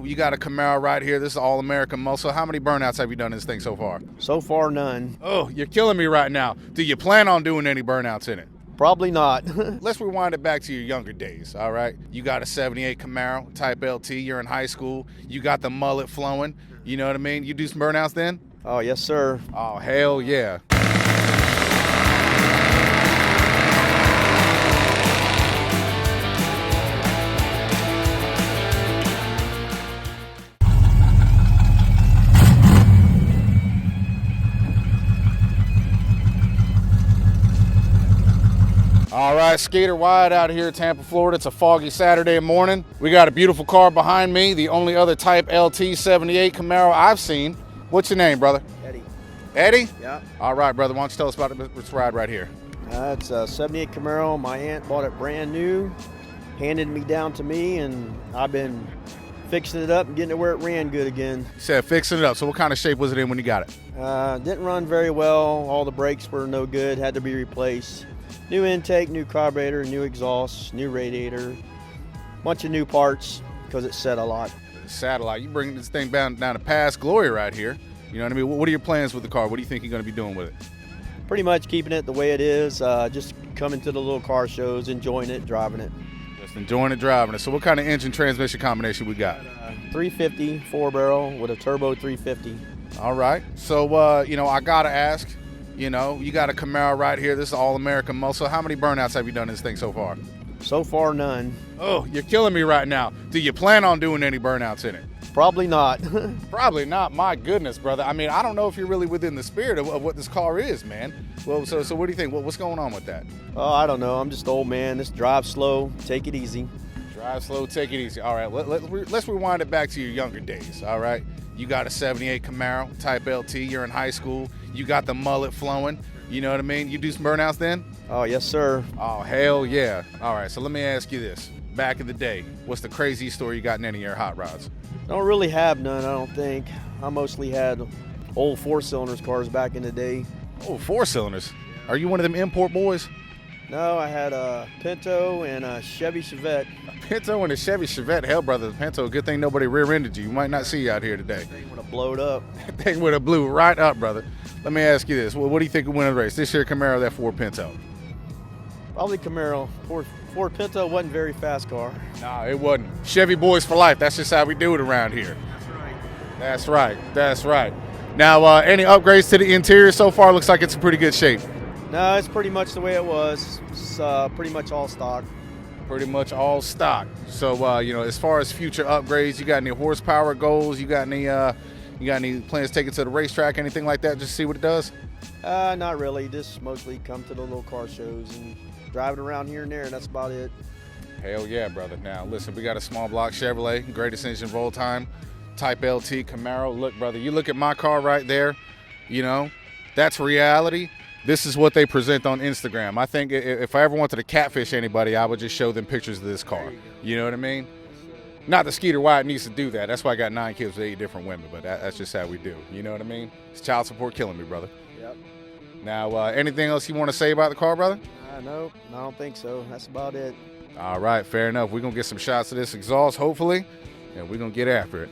You got a Camaro right here. This is all-American muscle. How many burnouts have you done in this thing so far? So far, none. Oh, you're killing me right now. Do you plan on doing any burnouts in it? Probably not. Let's rewind it back to your younger days, all right? You got a 78 Camaro Type LT. You're in high school. You got the mullet flowing. You know what I mean? You do some burnouts then? Oh, yes, sir. Oh, hell yeah. All right, Skeeter wide out here in Tampa, Florida. It's a foggy Saturday morning. We got a beautiful car behind me, the only other Type LT 78 Camaro I've seen. What's your name, brother? Eddie. Eddie? Yeah. All right, brother. Why don't you tell us about this ride right here? It's a 78 Camaro. My aunt bought it brand new, handed me down to me, and I've been fixing it up and getting it where it ran good again. You said fixing it up. So what kind of shape was it in when you got it? Didn't run very well. All the brakes were no good, had to be replaced. New intake, new carburetor, new exhaust, new radiator, bunch of new parts because it set a lot. Satellite, you bring this thing down to past glory right here. You know what I mean? What are your plans with the car? What do you think you're going to be doing with it? Pretty much keeping it the way it is, just coming to the little car shows, enjoying it, driving it. Just enjoying it, driving it. So what kind of engine transmission combination we got? 350 4-barrel with a turbo 350. All right. So, you know, I got to ask, you know, you got a Camaro right here. This is all-American muscle. How many burnouts have you done in this thing so far? So far, none. Oh, you're killing me right now. Do you plan on doing any burnouts in it? Probably not. Probably not. My goodness, brother. I mean, I don't know if you're really within the spirit of what this car is, man. Well, so what do you think? What's going on with that? Oh, I don't know. I'm just old man. Just drive slow, take it easy. Drive slow, take it easy. All right, let's rewind it back to your younger days, all right? You got a 78 Camaro Type LT. You're in high school. You got the mullet flowing. You know what I mean? You do some burnouts then? Oh, yes, sir. Oh, hell yeah. All right, so let me ask you this. Back in the day, what's the craziest story you got in any of your hot rods? Don't really have none, I don't think. I mostly had old 4-cylinders cars back in the day. Oh, 4-cylinders. Are you one of them import boys? No, I had a Pinto and a Chevy Chevette. A Pinto and a Chevy Chevette. Hell, brother, the Pinto, good thing nobody rear-ended you. You might not see you out here today. They would have blowed up. That thing would have blew right up, brother. Let me ask you this. What do you think will win the race? This year Camaro or that Ford Pinto? Probably Camaro. Ford Pinto wasn't a very fast car. No, it wasn't. Chevy boys for life. That's just how we do it around here. That's right. That's right. That's right. Now, any upgrades to the interior so far? Looks like it's in pretty good shape. No, it's pretty much the way it was. It's pretty much all stock. Pretty much all stock. So, you know, as far as future upgrades, you got any horsepower goals? You got any plans to take it to the racetrack? Anything like that? Just see what it does? Not really. Just mostly come to the little car shows and driving around here and there, and that's about it. Hell yeah, brother. Now, listen, we got a small block Chevrolet, greatest engine of all time, Type LT Camaro. Look, brother, you look at my car right there, you know, that's reality. This is what they present on Instagram. I think if I ever wanted to catfish anybody, I would just show them pictures of this car. You know what I mean? Not that Skeeter Wyatt needs to do that. That's why I got 9 kids with 8 different women, but that's just how we do. You know what I mean? It's child support killing me, brother. Yep. Now, anything else you want to say about the car, brother? No, I don't think so. That's about it. All right, fair enough. We're going to get some shots of this exhaust, hopefully, and we're going to get after it.